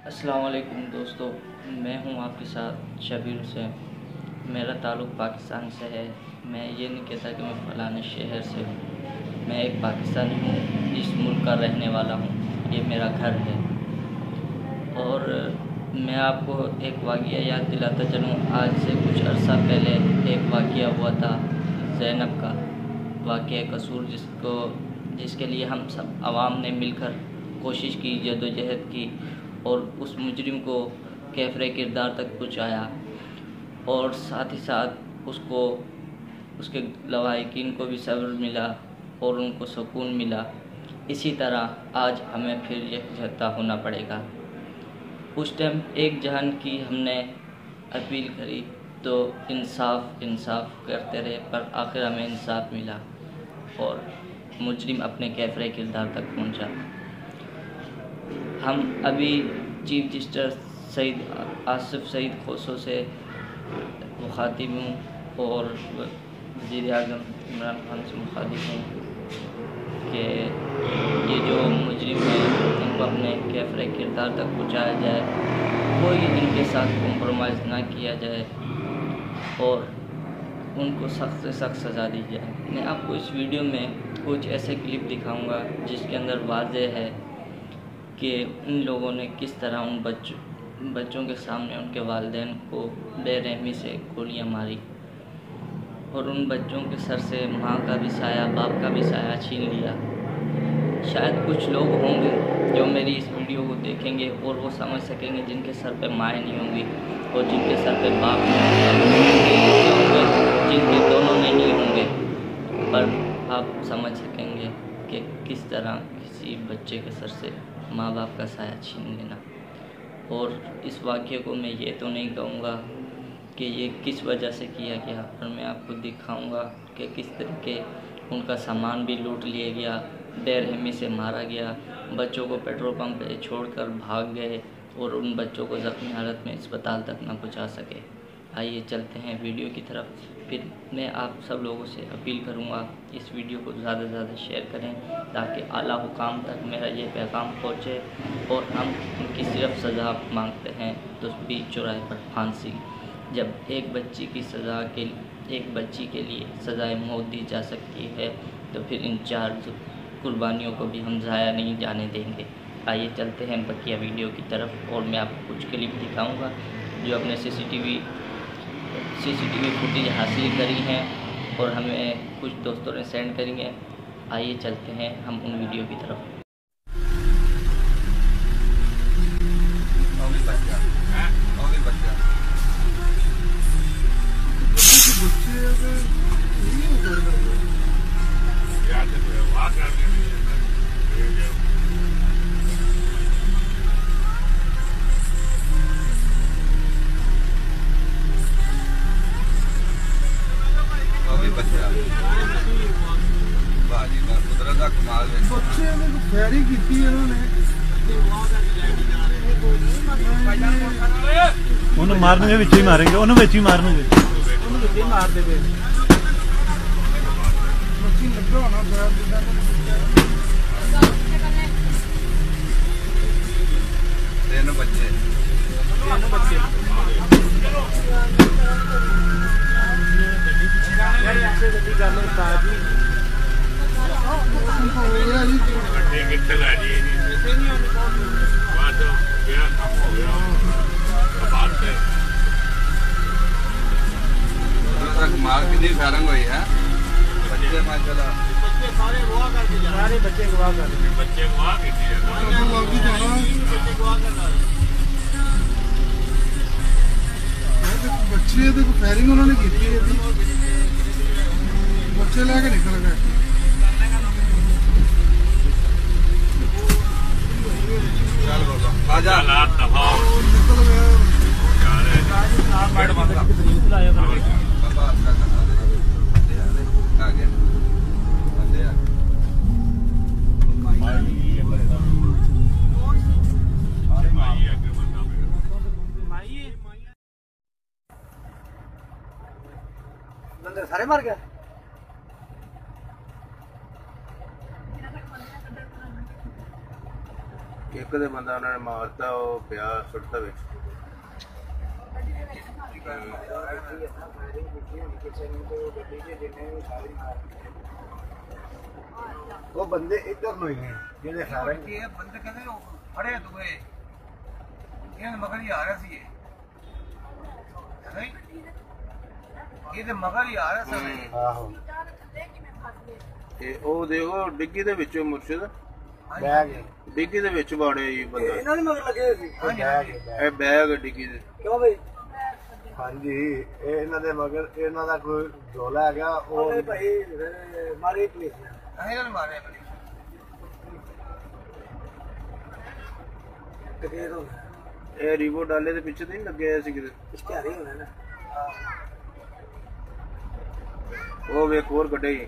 अस्सलाम वालेकुम दोस्तों, मैं हूं आपके साथ शबीर हुसैन। मेरा ताल्लुक़ पाकिस्तान से है। मैं ये नहीं कहता कि मैं फ़लाने शहर से हूँ। मैं एक पाकिस्तानी हूँ, इस मुल्क का रहने वाला हूँ। ये मेरा घर है। और मैं आपको एक वाक़या याद दिलाता चलूँ। आज से कुछ अर्सा पहले एक वाक़या हुआ था ज़ैनब का, वाक़या कसूर, जिसके लिए हम सब आवाम ने मिलकर कोशिश की, जद्दोजहद की और उस मुजरिम को कैफ़रे किरदार तक पहुँचाया और साथ ही साथ उसको उसके लवाहिकीन को भी सब्र मिला और उनको सुकून मिला। इसी तरह आज हमें फिर यकजहता होना पड़ेगा। उस टाइम एक जहान की हमने अपील करी तो इंसाफ करते रहे, पर आखिर हमें इंसाफ मिला और मुजरिम अपने कैफ़रे किरदार तक पहुंचा। हम अभी चीफ जस्टिस सईद आसिफ सईद खोसो से मुखातिब हूँ और वज़ीर आज़म इमरान खान से मुखातिब हूँ कि ये जो मुजरिम है इनको अपने कैफ़रे किरदार तक पहुँचाया जाए, कोई इनके साथ कॉम्प्रोमाइज़ ना किया जाए और उनको सख्त से सख्त सज़ा दी जाए। मैं आपको इस वीडियो में कुछ ऐसे क्लिप दिखाऊंगा जिसके अंदर वाज़ेह है कि उन लोगों ने किस तरह उन बच्चों के सामने उनके वालिदैन को बेरहमी से गोलियां मारी और उन बच्चों के सर से माँ का भी साया, बाप का भी साया छीन लिया। शायद कुछ लोग होंगे जो मेरी इस वीडियो को देखेंगे और वो समझ सकेंगे जिनके सर पे माएँ नहीं होंगी और जिनके सर पे बाप नहीं होंगे, जिनके दोनों नहीं होंगे, पर आप समझ सकेंगे कि किस तरह किसी बच्चे के सर से माँ बाप का साया छीन लेना। और इस वाक़ये को मैं ये तो नहीं कहूँगा कि ये किस वजह से किया गया, पर मैं आपको दिखाऊँगा कि किस तरीके उनका सामान भी लूट लिया गया, बेरहमी से मारा गया, बच्चों को पेट्रोल पंप पे छोड़कर भाग गए और उन बच्चों को ज़ख्मी हालत में अस्पताल तक ना पहुँचा सके। आइए चलते हैं वीडियो की तरफ। फिर मैं आप सब लोगों से अपील करूंगा इस वीडियो को ज़्यादा से ज़्यादा शेयर करें ताकि आला हुकाम तक मेरा ये पैगाम पहुँचे और हम उनकी सिर्फ सज़ा मांगते हैं तो बीच चौराहे पर फांसी। जब एक बच्ची के लिए सज़ाए मौत दी जा सकती है तो फिर इन 4 कुर्बानियों को भी हम ज़ाया नहीं जाने देंगे। आइए चलते हैं बकिया वीडियो की तरफ और मैं आपको कुछ क्लिप दिखाऊँगा जो अपने सीसीटीवी फुटेज हासिल करी हैं और हमें कुछ दोस्तों ने सेंड करी हैं। आइए चलते हैं हम उन वीडियो की तरफ। फैरी की उन्होंने मारने विच ही मारेंगे, उन्होंने विच ही मारने मार दे मार कितनी फायरिंग हुई है? बच्चे माशाल्लाह सारे गवाह कर दिए, सारे बच्चे गवाह कर दिए, बच्चे गवाह कर दिए, बच्चे देखो फायरिंग उन्होंने की थी, बच्चे लेके निकल गए। चल बाबा आजा हालात दबाओ बंदे सारे मार गया। ਇੱਕ ਦੇ ਬੰਦਾ ਉਹਨਾਂ ਨੇ ਮਾਰਤਾ, ਉਹ ਪਿਆ ਸੁੱਟਤਾ ਵਿੱਚ। ਉਹ ਬੰਦੇ ਇੱਧਰ ਨੂੰ ਹੀ ਨੇ ਜਿਹੜੇ ਸਾਰੇ ਬੰਦੇ ਕਹਿੰਦੇ ਫੜੇ ਦੂਏ ਇਹਨਾਂ ਮਗਰ ਹੀ ਆ ਰਿਹਾ ਸੀ ਇਹ ਤੇ ਮਗਰ ਹੀ ਆ ਰਿਹਾ ਸੀ। ਆਹੋ ਤੇ ਉਹ ਦੇਖੋ ਡਿੱਗੀ ਦੇ ਵਿੱਚੋਂ ਮੁਰਸ਼ਿਦ ਬੈਗ ਡਿੱਗੀ ਦੇ ਵਿੱਚ ਵਾੜੇ ਜੀ ਬੰਦਾ। ਇਹਨਾਂ ਦੇ ਮਗਰ ਲੱਗੇ ਸੀ ਇਹ ਬੈਗ ਡਿੱਗੀ ਦੇ। ਕਿਉਂ ਬਈ? ਹਾਂਜੀ ਇਹ ਇਹਨਾਂ ਦੇ ਮਗਰ ਇਹਨਾਂ ਦਾ ਕੋਈ ਝੋਲਾ ਹੈਗਾ ਉਹ ਭਾਈ ਮਾਰੇ ਪੁਲਿਸ ਨੇ। ਇਹਨਾਂ ਨੇ ਮਾਰਿਆ ਇਹ ਰੀਵੋ ਡਾਲੇ ਦੇ ਪਿੱਛੇ ਤੇ ਨਹੀਂ ਲੱਗਿਆ ਸੀ ਕਿਤੇ ਇਸ਼ਤਿਹਾਰ ਹੀ ਹੋਣਾ ਨਾ। ਉਹ ਵੇਖ ਹੋਰ ਕੱਢੇ ਜੀ।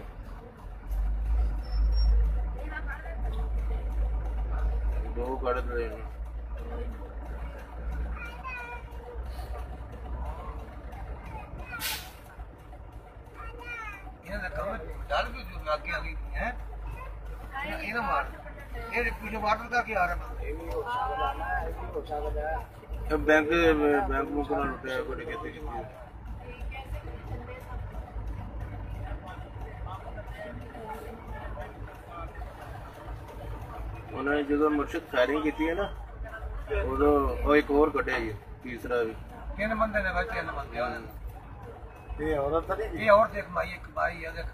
ਦੋ ਕੱਢ ਲਏ ਨੇ। ਇਹਨਾਂ ਦਾ ਕੰਮ ਡਾਲ ਵੀ ਜੋ ਲੱਗੇ ਆ ਗਈ ਹੈ ਇਹਨਾਂ ਮਾਰ ਇਹ ਪਿੱਛੇ ਵਾਟਰ ਦਾ ਕੀ ਆ ਰਿਹਾ ਇਹ ਵੀ ਹੋ ਸਕਦਾ ਨਾ, ਇਹ ਵੀ ਹੋ ਸਕਦਾ। ਬੈਂਕ ਮੁਕ ਨਾਲ ਲੁੱਟਿਆ ਕੋਈ ਕਿਤੇ ਕੀਤੀ। ਉਹਨਾਂ ਨੇ ਜਦੋਂ ਮੁਰਸ਼ਿਦ ਫਾਇਰਿੰਗ ਕੀਤੀ ਹੈ ਨਾ ਉਦੋਂ ਉਹ ਇੱਕ ਹੋਰ ਕੱਢਿਆ ਜੀ ਤੀਸਰਾ ਵੀ। ਤਿੰਨ ਬੰਦੇ ਨੇ ਬੱਚੇ ਨੇ ਬੰਦੇ ਇਹ ਔਰਤ ਤਾਂ ਨਹੀਂ ਇਹ ਹੋਰ ਦੇਖ ਮਾਈ ਇੱਕ ਬਾਈ ਆ ਦੇਖ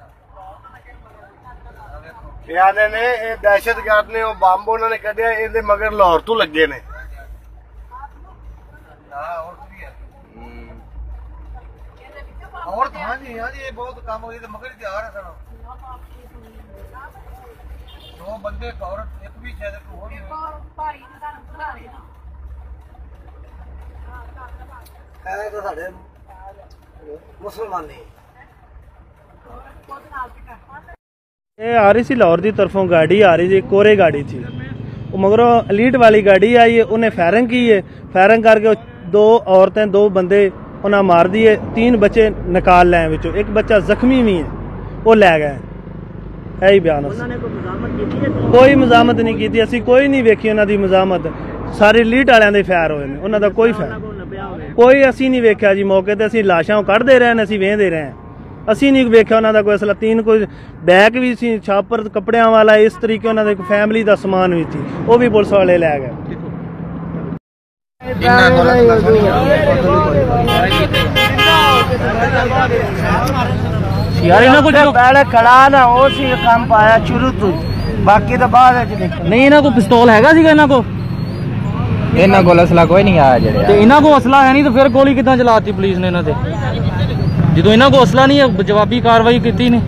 ਇਹ ਆਨੇ ਨੇ ਇਹ ਦਹਿਸ਼ਤਗਰਦ ਨੇ ਉਹ ਬੰਬ ਉਹਨਾਂ ਨੇ ਕੱਢਿਆ ਇਹਦੇ ਮਗਰ ਲਾਹੌਰ ਤੋਂ ਲੱਗੇ ਨੇ। ਹਾਂ ਹੋਰ ਵੀ ਹੈ ਹੋਰ ਤਾਂ ਹਾਂਜੀ ਇਹ ਬਹੁਤ ਕੰਮ ਹੋਈ ਤੇ ਮਗਰ ਹੀ ਆ ਰਿਹਾ ਸਨ। ਦੋ ਬੰਦੇ ਇੱਕ ਔਰਤ ਇੱਕ ਵੀ ਸ਼ਾਇਦ ਹੋਰ ਹੀ ਭਾਈ ਨੇ ਸਾਨੂੰ ਬੁਲਾ ਲਿਆ ਇਹ ਤਾਂ ਸਾਡੇ ਮੁਸਲਮਾਨ ਨੇ। ਇਹ ਆ ਰਹੀ ਸੀ ਲਾਹੌਰ ਦੀ तरफों गाड़ी आ रही थी, कोरे गाड़ी थी। वो मगरों एलीट वाली गाड़ी आई है, उन्हें फायरिंग की है। फायरिंग करके दो औरतें दो बंदे उन्हें मार दिए, 3 बच्चे निकाल लाए विचों, एक बच्चा जख्मी भी है वो लै गए। यही बयान कोई मजामत नहीं की, असी कोई नहीं वेखी उन्हों की मजामत। सारे एलीट वालियां दे फायर होए ने, उन्हों दा कोई फायर कोई असी नहीं वेख्या जी। मौके ते असी लाशां कढ़दे रहे असी वेंदे रहे, असी नहीं वेख्या उन्हों दा कोई असला। 3 कोई बैग भी सी, छापर कपड़ियां वाला, इस तरीके उन्हों दे फैमिली दा समान भी थी, वो भी पुलिस वाले लै गए। यार इन्हों को पहले खड़ा ना वो सी काम पाया शुरू तो, बाकी तो बाद नहीं। इन्हों को पिस्तौल हैगा सीगा इन्हों को? इन्हों को असला कोई नहीं आया जेड़े। ते इन्हों को असला है नहीं तो फिर गोली कितना चलाती पुलिस ने इन्हों ते? जो इन्हों को असला नहीं है जवाबी कार्रवाई की नहीं।